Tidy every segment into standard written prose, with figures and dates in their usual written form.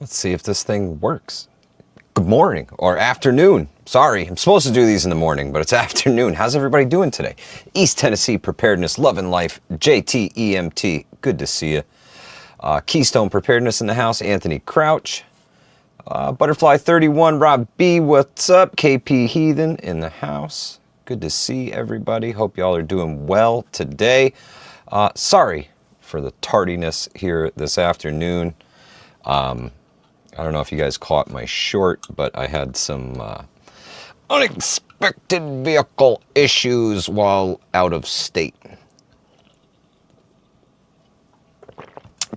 Let's see if this thing works. Good morning or afternoon. Sorry, I'm supposed to do these in the morning, but it's afternoon. How's everybody doing today? East Tennessee Preparedness, Love and Life, JTEMT. Good to see you. Keystone Preparedness in the house, Anthony Crouch. Butterfly 31, Rob B. What's up? KP Heathen in the house. Good to see everybody. Hope y'all are doing well today. Sorry for the tardiness here this afternoon. I don't know if you guys caught my short, but I had some unexpected vehicle issues while out of state.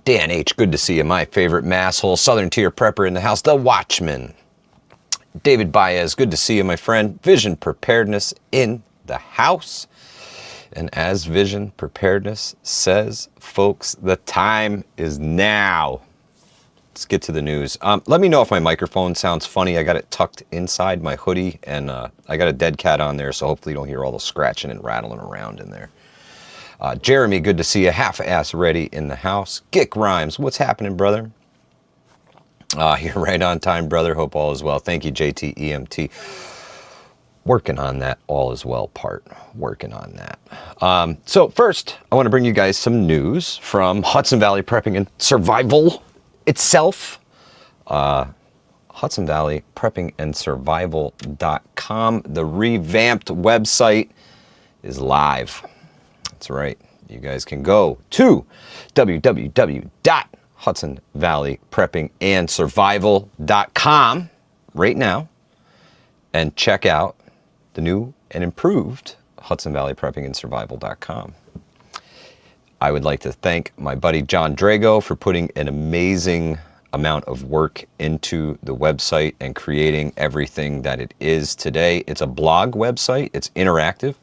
Dan H., good to see you. My favorite masshole, Southern Tier Prepper in the house, The Watchman. David Baez, good to see you, my friend. Vision Preparedness in the house. And as Vision Preparedness says, folks, the time is now. Let's get to the news. Let me know if my microphone sounds funny. I got it tucked inside my hoodie, and I got a dead cat on there, so hopefully you don't hear all the scratching and rattling around in there. Jeremy, good to see you. Half-ass ready in the house. Gick Rhymes, what's happening, brother? You're right on time, brother. Hope all is well. Thank you, JTEMT. Working on that all is well part. Working on that. So first, I want to bring you guys some news from Hudson Valley Prepping and Survival itself. Hudson Valley Prepping and Survival.com. The revamped website is live. That's right. You guys can go to www.hudsonvalleypreppingandsurvival.com right now and check out the new and improved Hudson Valley Prepping and Survival.com. I would like to thank my buddy John Drago for putting an amazing amount of work into the website and creating everything that it is today. It's a blog website. It's interactive.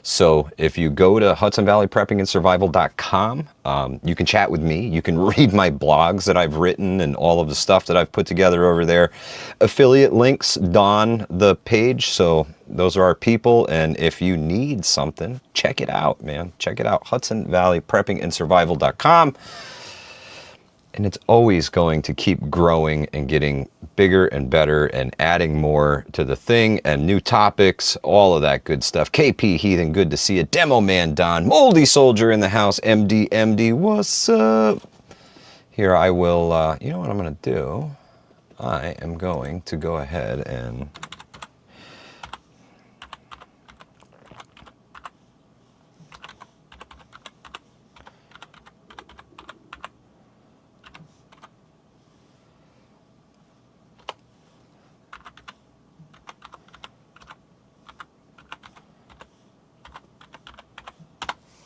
So if you go to HudsonValleyPreppingAndSurvival.com, you can chat with me. You can read my blogs that I've written and all of the stuff that I've put together over there. Affiliate links don the page, so those are our people. And if you need something, check it out, man. Check it out, HudsonValleyPreppingAndSurvival.com. And it's always going to keep growing and getting bigger and better and adding more to the thing and new topics, all of that good stuff. KP Heathen, good to see you. Demo Man Don, Moldy Soldier in the house. MD, what's up? Here I will, you know what I'm going to do? I am going to go ahead and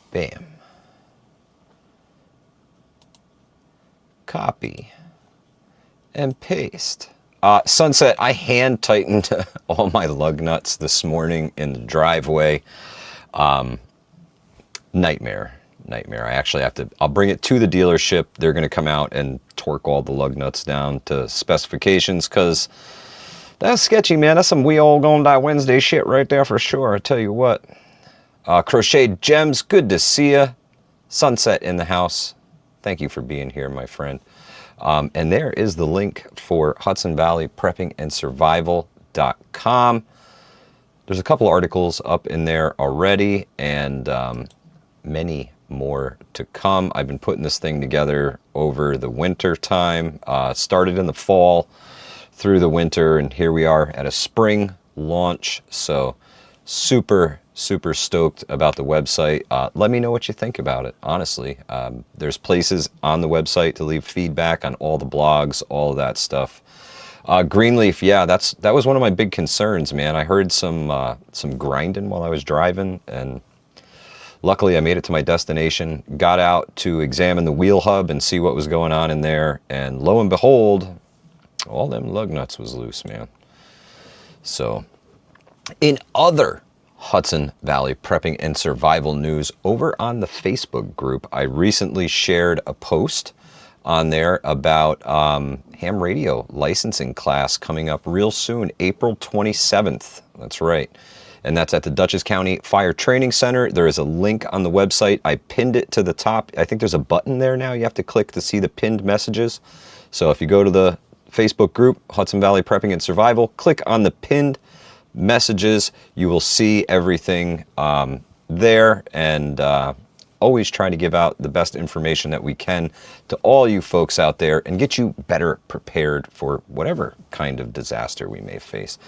bam. Copy and paste. Sunset, I hand tightened all my lug nuts this morning in the driveway. Nightmare. I actually have to, I'll bring it to the dealership. They're going to come out and torque all the lug nuts down to specifications because that's sketchy, man. That's some we all gonna die Wednesday shit right there for sure. I tell you what. Crocheted Gems, good to see you. Sunset in the house. Thank you for being here, my friend. And there is the link for Hudson Valley Prepping and Survival.com. There's a couple articles up in there already and many more to come. I've been putting this thing together over the winter time. Started in the fall through the winter, and here we are at a spring launch. So super stoked about the website. Let me know what you think about it, honestly. There's places on the website to leave feedback on all the blogs, all of that stuff. Greenleaf, yeah, that was one of my big concerns, man. I heard some grinding while I was driving, and luckily I made it to my destination, got out to examine the wheel hub and see what was going on in there, and lo and behold, all them lug nuts was loose, man. So, in other Hudson Valley Prepping and Survival news, over on the Facebook group, I recently shared a post on there about ham radio licensing class coming up real soon, April 27th. That's right. And that's at the Dutchess County Fire Training Center. There is a link on the website. I pinned it to the top. I think there's a button there now you have to click to see the pinned messages. So if you go to the Facebook group, Hudson Valley Prepping and Survival. Click on the pinned messages. You will see everything there, and always try to give out the best information that we can to all you folks out there and get you better prepared for whatever kind of disaster we may face.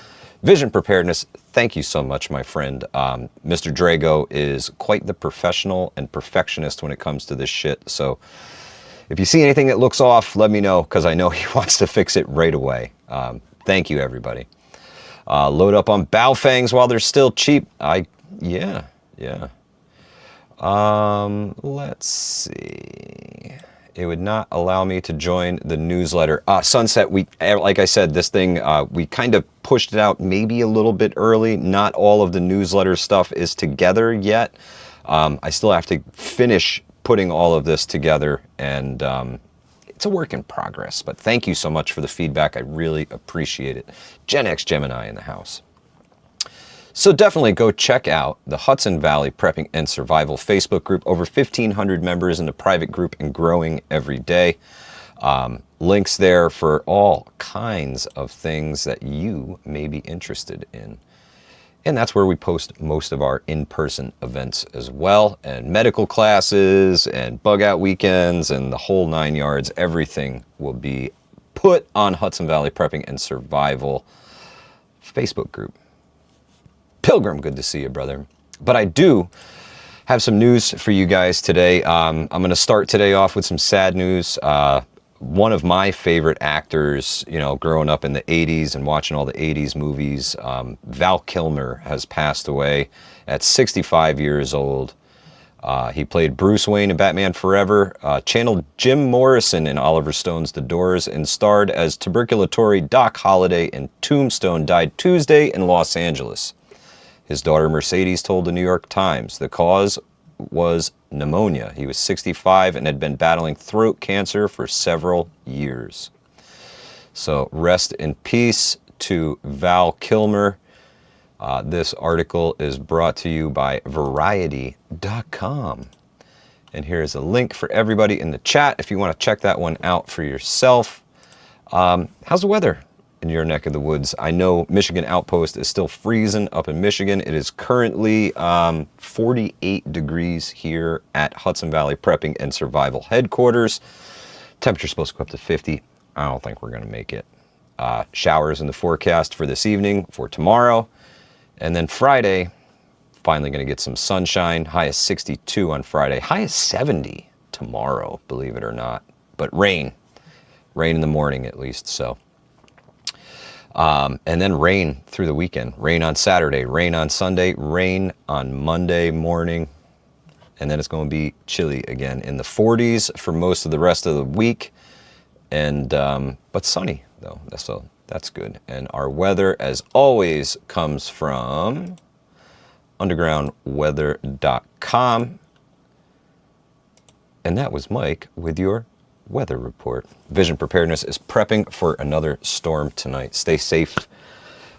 Vision preparedness, thank you so much, my friend. Mr. Drago is quite the professional and perfectionist when it comes to this shit. So if you see anything that looks off, let me know, because I know he wants to fix it right away. Thank you, everybody. Load up on Baofangs while they're still cheap. Yeah. Let's see. It would not allow me to join the newsletter. Sunset, like I said, this thing, we kind of pushed it out maybe a little bit early. Not all of the newsletter stuff is together yet. I still have to finish putting all of this together, and it's a work in progress. But thank you so much for the feedback. I really appreciate it. Gen X Gemini in the house. So definitely go check out the Hudson Valley Prepping and Survival Facebook group. Over 1,500 members in the private group and growing every day. Links there for all kinds of things that you may be interested in. And that's where we post most of our in-person events as well. And medical classes and bug out weekends and the whole 9 yards. Everything will be put on Hudson Valley Prepping and Survival Facebook group. Pilgrim, good to see you, brother. But I do have some news for you guys today. I'm going to start today off with some sad news. One of my favorite actors, you know, growing up in the 80s and watching all the 80s movies, Val Kilmer has passed away at 65 years old. He played Bruce Wayne in Batman Forever, channeled Jim Morrison in Oliver Stone's The Doors, and starred as tuberculatory Doc Holliday in Tombstone. Died Tuesday in Los Angeles. His daughter Mercedes told the New York Times the cause was pneumonia. He was 65 and had been battling throat cancer for several years. So rest in peace to Val Kilmer. This article is brought to you by Variety.com. And here's a link for everybody in the chat if you want to check that one out for yourself. How's the weather in your neck of the woods? I know Michigan Outpost is still freezing up in Michigan. It is currently 48 degrees here at Hudson Valley Prepping and Survival headquarters. Temperature's supposed to go up to 50. I don't think we're going to make it. Showers in the forecast for this evening, for tomorrow. And then Friday, finally going to get some sunshine. High of 62 on Friday. High of 70 tomorrow, believe it or not. But rain. Rain in the morning at least, so. And then rain through the weekend. Rain on Saturday, rain on Sunday, rain on Monday morning. And then it's going to be chilly again in the 40s for most of the rest of the week. And but sunny, though. So that's good. And our weather, as always, comes from undergroundweather.com. And that was Mike with your weather report. Vision Preparedness is prepping for another storm tonight. Stay safe,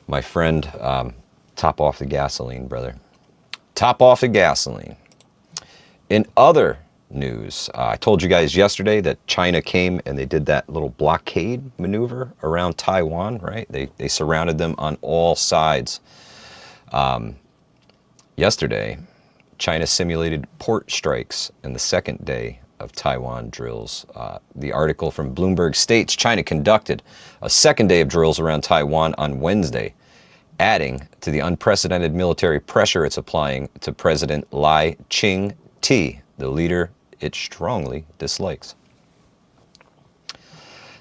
my friend. Top off the gasoline, brother. Top off the gasoline. In other news, I told you guys yesterday that China came and they did that little blockade maneuver around Taiwan, right? They surrounded them on all sides. Yesterday, China simulated port strikes in the second day of Taiwan drills. The article from Bloomberg states China conducted a second day of drills around Taiwan on Wednesday, adding to the unprecedented military pressure it's applying to President Lai Ching-te, the leader it strongly dislikes.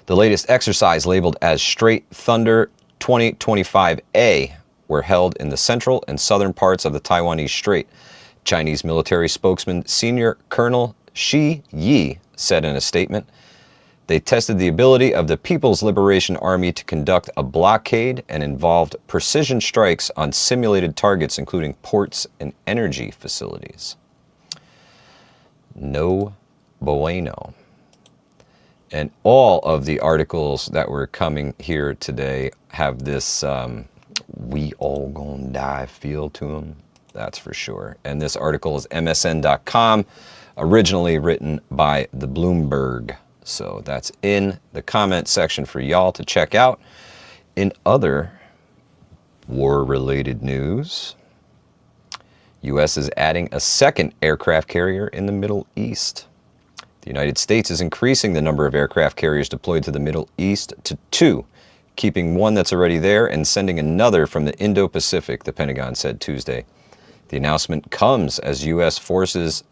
The latest exercise, labeled as Straight Thunder 2025A, were held in the central and southern parts of the Taiwanese Strait. Chinese military spokesman Senior Colonel Shi Yi said in a statement, they tested the ability of the People's Liberation Army to conduct a blockade and involved precision strikes on simulated targets, including ports and energy facilities. No bueno. And all of the articles that were coming here today have this we all gonna die feel to them. That's for sure. And this article is MSN.com. Originally written by the Bloomberg So that's in the comment section for y'all to check out. In other war-related news, U.S. is adding a second aircraft carrier in the Middle East. The United States is increasing the number of aircraft carriers deployed to the Middle East to 2, keeping one that's already there and sending another from the Indo-Pacific, the Pentagon said Tuesday. The announcement comes as U.S. forces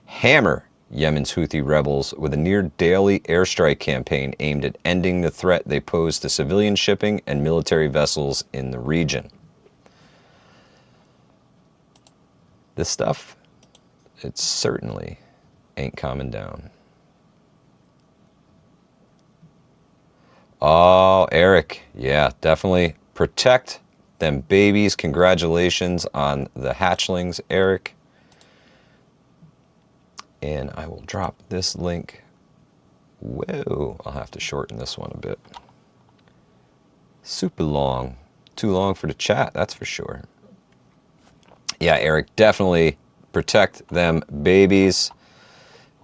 hammer Yemen's Houthi rebels with a near-daily airstrike campaign aimed at ending the threat they pose to civilian shipping and military vessels in the region. This stuff, it certainly ain't calming down. Oh, Eric, yeah, definitely protect them babies. Congratulations on the hatchlings, Eric. And I will drop this link. Whoa, I'll have to shorten this one a bit. Super long. Too long for the chat, that's for sure. Yeah, Eric, definitely protect them babies.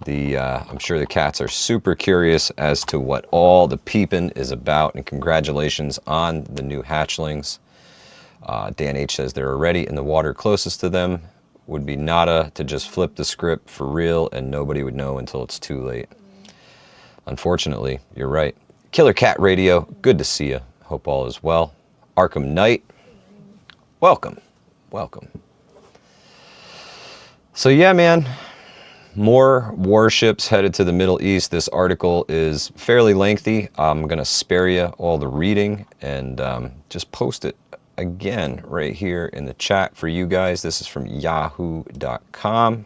I'm sure the cats are super curious as to what all the peeping is about, and congratulations on the new hatchlings. Dan H says they're already in the water closest to them. Would be nada to just flip the script for real and nobody would know until it's too late. Unfortunately, you're right. Killer Cat Radio, good to see you. Hope all is well. Arkham Knight, welcome, welcome. So yeah, man, more warships headed to the Middle East. This article is fairly lengthy. I'm going to spare you all the reading and just post it again right here in the chat for you guys. This is from yahoo.com.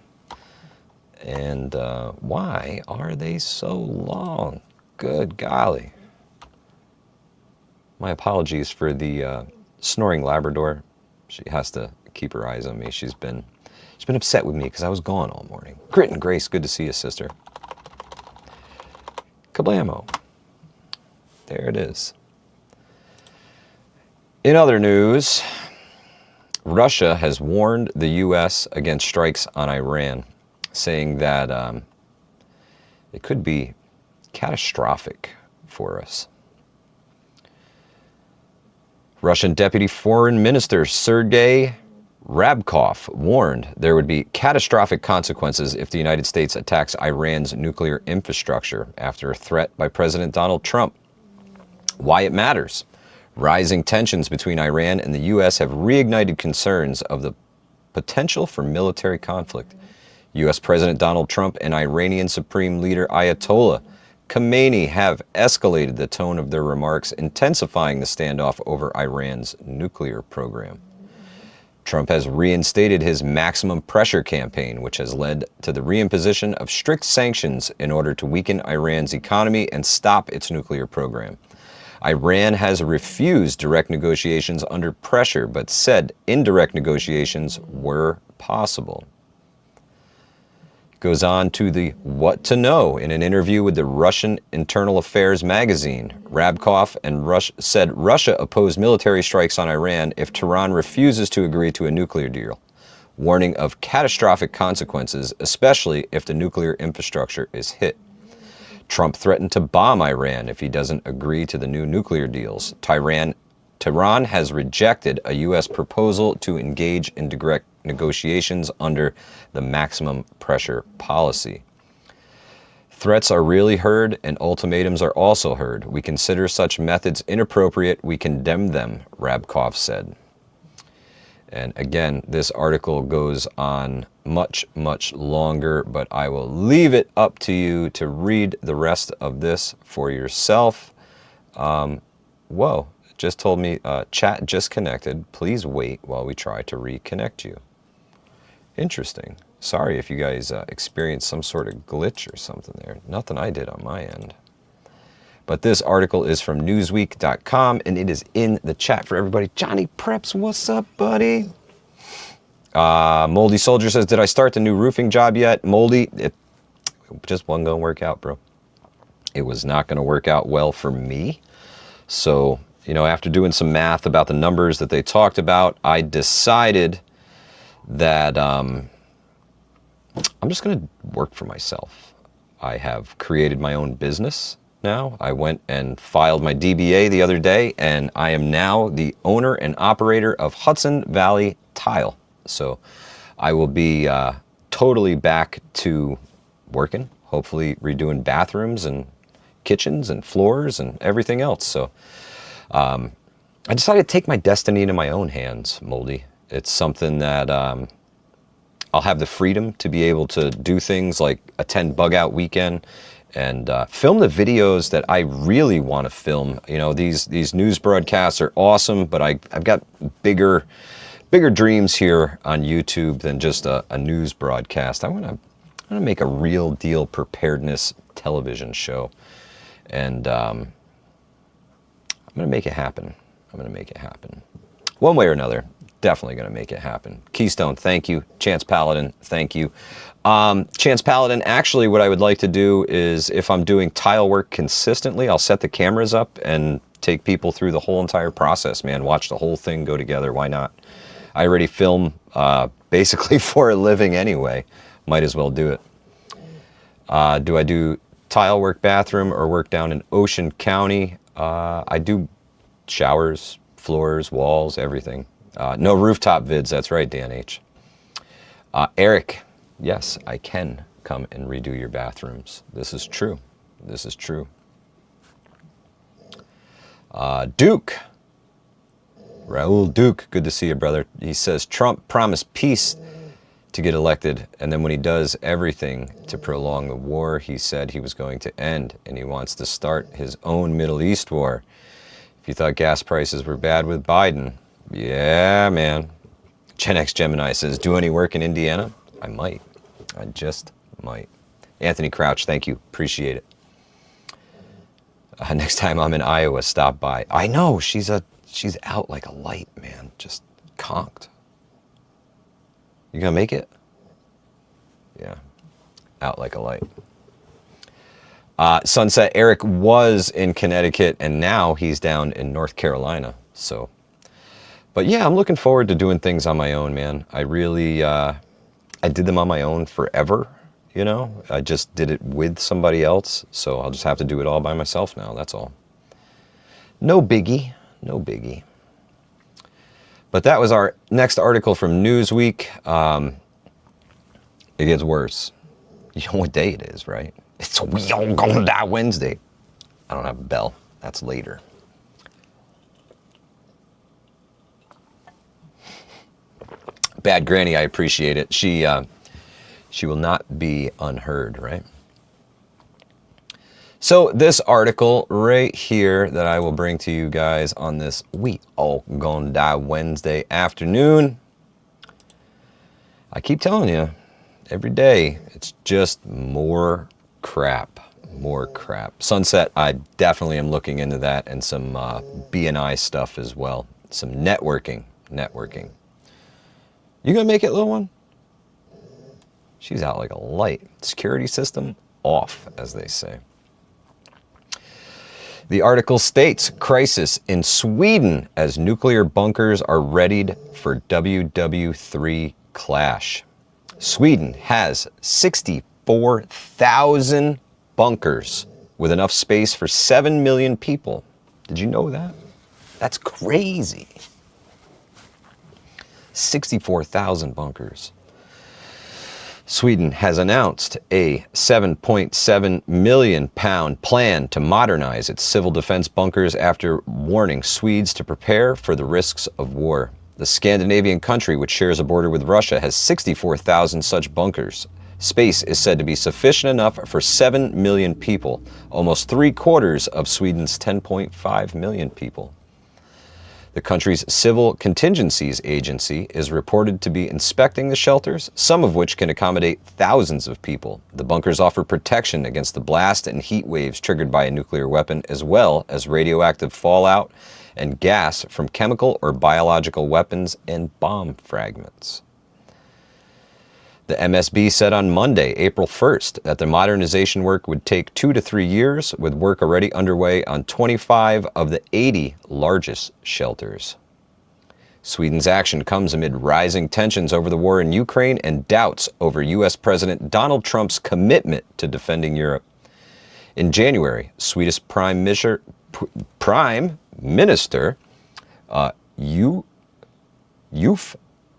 And why are they so long? Good golly. My apologies for the snoring Labrador. She has to keep her eyes on me. She's been upset with me because I was gone all morning. Grit and Grace, good to see you, sister. Kablamo. There it is. In other news, Russia has warned the U.S. against strikes on Iran, saying that it could be catastrophic for us. Russian Deputy Foreign Minister Sergei Rabkov warned there would be catastrophic consequences if the United States attacks Iran's nuclear infrastructure after a threat by President Donald Trump. Why it matters. Rising tensions between Iran and the U.S. have reignited concerns of the potential for military conflict. U.S. President Donald Trump and Iranian Supreme Leader Ayatollah Khamenei have escalated the tone of their remarks, intensifying the standoff over Iran's nuclear program. Trump has reinstated his maximum pressure campaign, which has led to the reimposition of strict sanctions in order to weaken Iran's economy and stop its nuclear program. Iran has refused direct negotiations under pressure, but said indirect negotiations were possible. Goes on to the what to know in an interview with the Russian Internal Affairs magazine. Rabkov said Russia opposed military strikes on Iran if Tehran refuses to agree to a nuclear deal, warning of catastrophic consequences, especially if the nuclear infrastructure is hit. Trump threatened to bomb Iran if he doesn't agree to the new nuclear deals. Tehran has rejected a U.S. proposal to engage in direct negotiations under the maximum pressure policy. Threats are really heard and ultimatums are also heard. We consider such methods inappropriate. We condemn them, Rabkov said. And again, this article goes on much, much longer, but I will leave it up to you to read the rest of this for yourself. Whoa, it just told me chat just connected. Please wait while we try to reconnect you. Interesting. Sorry if you guys experienced some sort of glitch or something there. Nothing I did on my end. But this article is from Newsweek.com, and it is in the chat for everybody. Johnny Preps, what's up, buddy? Moldy Soldier says, did I start the new roofing job yet? Moldy, it just wasn't going to work out, bro. It was not going to work out well for me. So, you know, after doing some math about the numbers that they talked about, I decided that I'm just going to work for myself. I have created my own business now. I went and filed my DBA the other day, and I am now the owner and operator of Hudson Valley Tile. So I will be totally back to working, hopefully redoing bathrooms and kitchens and floors and everything else. So I decided to take my destiny into my own hands, Moldy. It's something that I'll have the freedom to be able to do things like attend Bug Out Weekend and film the videos that I really want to film. You know, these news broadcasts are awesome, but I've got bigger dreams here on YouTube than just a news broadcast. I want to make a real deal preparedness television show, and I'm going to make it happen. I'm going to make it happen. One way or another, definitely going to make it happen. Keystone, thank you. Chance Paladin, thank you. Chance Paladin, actually what I would like to do is, if I'm doing tile work consistently, I'll set the cameras up and take people through the whole entire process, man. Watch the whole thing go together. Why not? I already film basically for a living anyway. Might as well do it. Do I do tile work bathroom or work down in Ocean County? I do showers, floors, walls, everything. No rooftop vids, that's right, Dan H. Eric, yes, I can come and redo your bathrooms. This is true. This is true. Duke. Raul Duke, good to see you, brother. He says, Trump promised peace to get elected, and then when he does everything to prolong the war he said he was going to end, and he wants to start his own Middle East war. If you thought gas prices were bad with Biden, yeah, man. Gen X Gemini says, do any work in Indiana? I might. I just might. Anthony Crouch, thank you. Appreciate it. Next time I'm in Iowa, stop by. I know, she's out like a light, man. Just conked. You gonna make it? Yeah. Out like a light. Sunset Eric was in Connecticut, and now he's down in North Carolina. So, but yeah, I'm looking forward to doing things on my own, man. I really, I did them on my own forever, you know? I just did it with somebody else, so I'll just have to do it all by myself now, that's all. No biggie, no biggie. But that was our next article from Newsweek. It gets worse. You know what day it is, right? It's We All Gonna Die Wednesday. I don't have a bell. That's later. Bad Granny, I appreciate it. She will not be unheard, right? So this article right here that I will bring to you guys on this We All Gonna Die Wednesday afternoon. I keep telling you, every day, it's just more crap, more crap. Sunset, I definitely am looking into that, and some BNI stuff as well. Some networking. You gonna make it, little one? She's out like a light. Security system off, as they say. The article states, crisis in Sweden as nuclear bunkers are readied for WW3 clash. Sweden has 64,000 bunkers with enough space for 7 million people. Did you know that? That's crazy. 64,000 bunkers. Sweden has announced a £7.7 million plan to modernize its civil defense bunkers after warning Swedes to prepare for the risks of war. The Scandinavian country, which shares a border with Russia, has 64,000 such bunkers. Space is said to be sufficient enough for 7 million people, almost 3/4 of Sweden's 10.5 million people. The country's Civil Contingencies Agency is reported to be inspecting the shelters, some of which can accommodate thousands of people. The bunkers offer protection against the blast and heat waves triggered by a nuclear weapon, as well as radioactive fallout and gas from chemical or biological weapons and bomb fragments. The MSB said on Monday, April 1st, that the modernization work would take 2 to 3 years, with work already underway on 25 of the 80 largest shelters. Sweden's action comes amid rising tensions over the war in Ukraine and doubts over U.S. President Donald Trump's commitment to defending Europe. In January, Swedish Prime Minister Ulf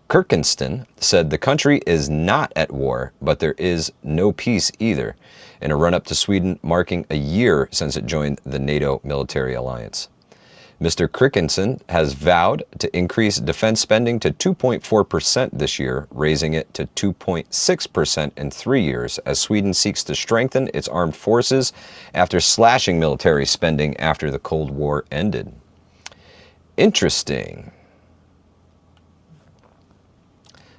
Kirkensten said the country is not at war, but there is no peace either, in a run-up to Sweden marking a year since it joined the NATO military alliance. Mr. Kirkensen has vowed to increase defense spending to 2.4% this year, raising it to 2.6% in 3 years, as Sweden seeks to strengthen its armed forces after slashing military spending after the Cold War ended. Interesting.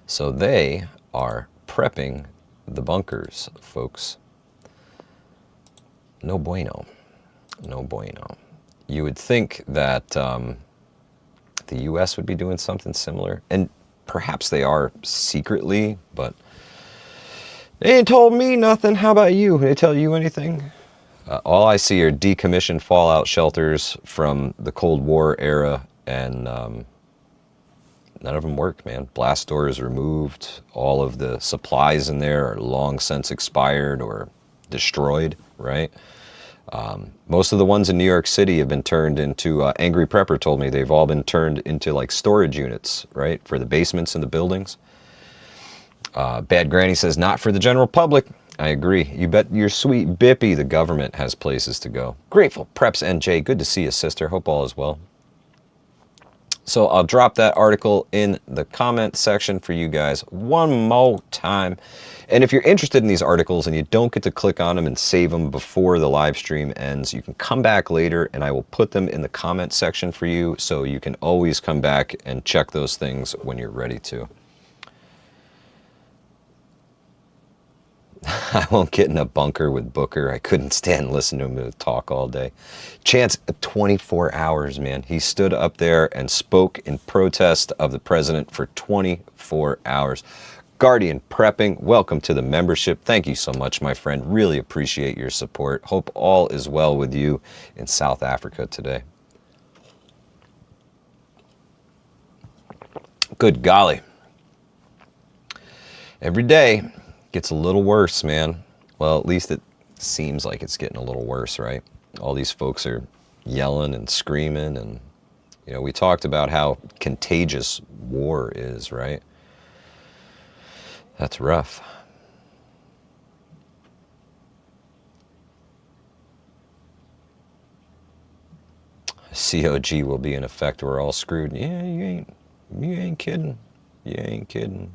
So they are prepping the bunkers, folks. No bueno. No bueno. You would think that the U.S. would be doing something similar, and perhaps they are secretly, but they ain't told me nothing. How about you? Did they tell you anything? All I see are decommissioned fallout shelters from the Cold War era, and none of them work, man. Blast doors removed. All of the supplies in there are long since expired or destroyed, right? Most of the ones in New York City have been turned into, Angry Prepper told me they've all been turned into like storage units, right? For the basements in the buildings. Bad Granny says, not for the general public. I agree. You bet your sweet Bippy the government has places to go. Grateful Preps NJ, good to see you, sister. Hope all is well. So I'll drop that article in the comment section for you guys one more time. And if you're interested in these articles and you don't get to click on them and save them before the live stream ends, you can come back later and I will put them in the comment section for you, so you can always come back and check those things when you're ready to. I won't get in a bunker with Booker. I couldn't stand listening to him talk all day. Chance, 24 hours, man. He stood up there and spoke in protest of the president for 24 hours. Guardian Prepping, welcome to the membership. Thank you so much, my friend. Really appreciate your support. Hope all is well with you in South Africa today. Good golly. Every day gets a little worse, man. Well, at least it seems like it's getting a little worse, right? All these folks are yelling and screaming, and, you know, we talked about how contagious war is, right? That's rough. COG will be in effect. We're all screwed. Yeah, you ain't kidding. You ain't kidding.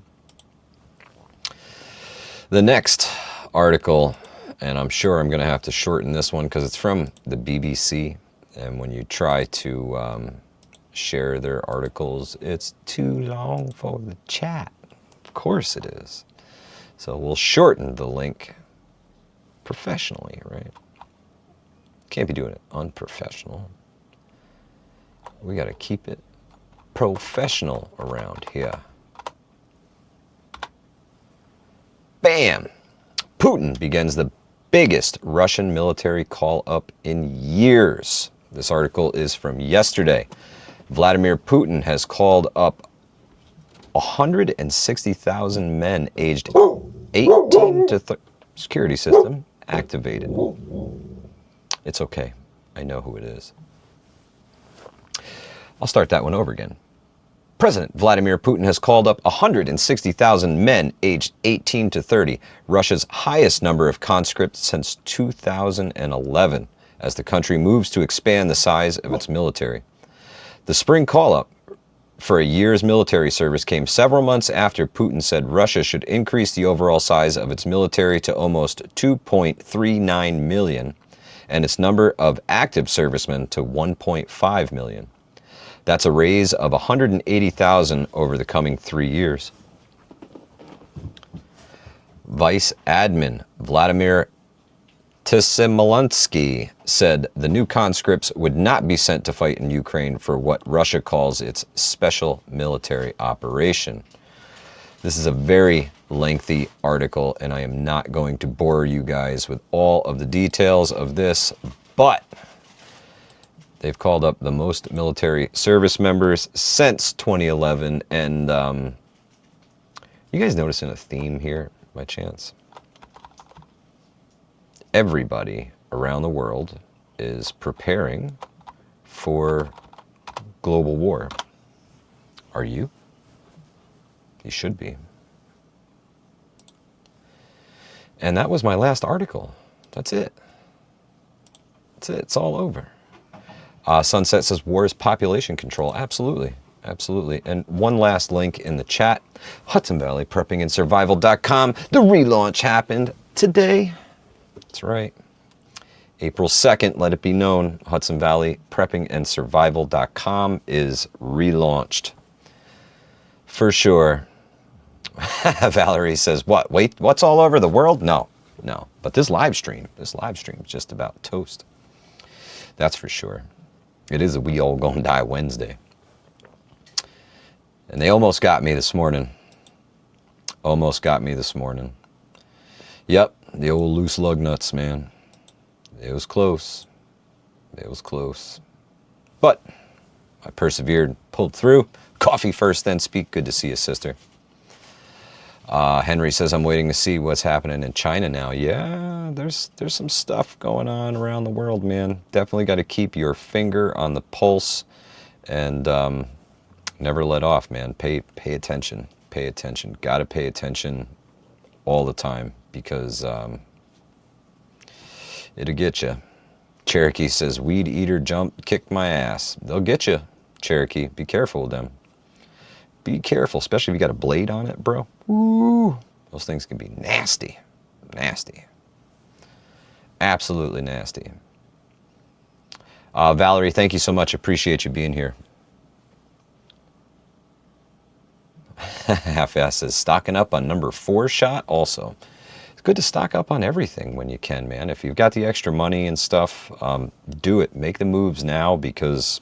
The next article, and I'm sure I'm going to have to shorten this one because it's from the BBC, and when you try to share their articles, it's too long for the chat. Of course it is. So we'll shorten the link professionally, right? Can't be doing it unprofessional. We got to keep it professional around here. Bam! Putin begins the biggest Russian military call-up in years. This article is from yesterday. Vladimir Putin has called up 160,000 men aged 18 to 30. Security system activated. It's okay. I know who it is. I'll start that one over again. President Vladimir Putin has called up 160,000 men aged 18 to 30, Russia's highest number of conscripts since 2011, as the country moves to expand the size of its military. The spring call-up for a year's military service came several months after Putin said Russia should increase the overall size of its military to almost 2.39 million and its number of active servicemen to 1.5 million. That's a raise of 180,000 over the coming 3 years. Vice Admin Vladimir Tsimalansky said the new conscripts would not be sent to fight in Ukraine for what Russia calls its special military operation. This is a very lengthy article, and I am not going to bore you guys with all of the details of this, but They've called up the most military service members since 2011. And you guys noticing a theme here by chance? Everybody around the world is preparing for global war. Are you? You should be. And that was my last article. That's it. That's it. It's all over. Sunset says war is population control. Absolutely. Absolutely. And one last link in the chat. Hudson Valley Prepping and Survival.com. The relaunch happened today. That's right. April 2nd, let it be known, Hudson Valley Prepping and Survival.com is relaunched. For sure. Valerie says, what? Wait, what's all over the world? No. But this live stream is just about toast. That's for sure. It is a We All Gonna Die Wednesday. And they almost got me this morning. Yep, the old loose lug nuts, man. It was close. But I persevered, pulled through. Coffee first, then speak. Good to see you, sister. Henry says, I'm waiting to see what's happening in China now. Yeah, there's some stuff going on around the world, man. Definitely got to keep your finger on the pulse and never let off, man. Pay attention. Got to pay attention all the time because it'll get you. Cherokee says, weed eater kicked my ass. They'll get you, Cherokee. Be careful with them. Be careful, especially if you got a blade on it, bro. Ooh, those things can be nasty. Absolutely nasty. Valerie, thank you so much. Appreciate you being here. Half-ass says, stocking up on number 4 shot also. It's good to stock up on everything when you can, man. If you've got the extra money and stuff, do it. Make the moves now because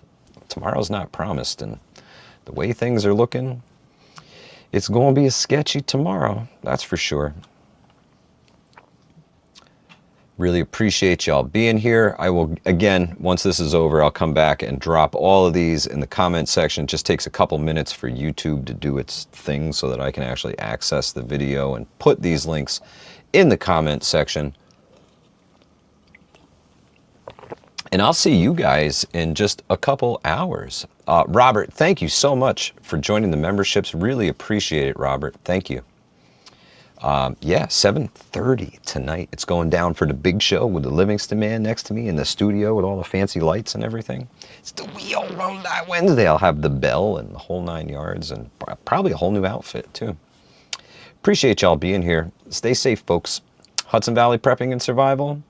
tomorrow's not promised. And the way things are looking, it's going to be a sketchy tomorrow. That's for sure. Really appreciate y'all being here. I will, again, once this is over, I'll come back and drop all of these in the comment section. It just takes a couple minutes for YouTube to do its thing so that I can actually access the video and put these links in the comment section. And I'll see you guys in just a couple hours. Robert, thank you so much for joining the memberships. Really appreciate it, Robert. Thank you. Yeah, 7:30 tonight. It's going down for the big show with the Livingston man next to me in the studio with all the fancy lights and everything. It's the We All Gonna Die Wednesday. I'll have the bell and the whole 9 yards and probably a whole new outfit too. Appreciate y'all being here. Stay safe, folks. Hudson Valley Prepping and Survival.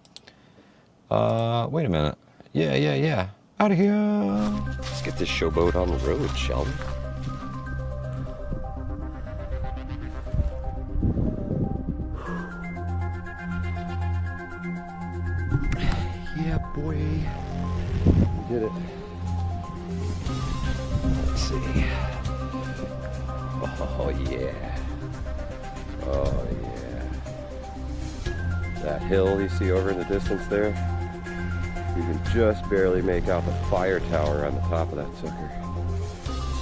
Wait a minute. Yeah. Out of here. Let's get this showboat on the road, shall we? Yeah, boy. We did it. Let's see. Oh, yeah. Oh, yeah. That hill you see over in the distance there, you can just barely make out the fire tower on the top of that sucker.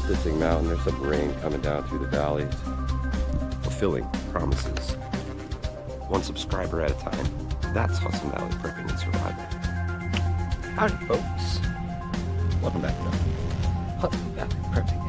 Stitching Mountain, there's some rain coming down through the valleys. Fulfilling promises. One subscriber at a time. That's Hudson Valley Prepping and Survival. Howdy, folks. Welcome back to Hudson Valley Prepping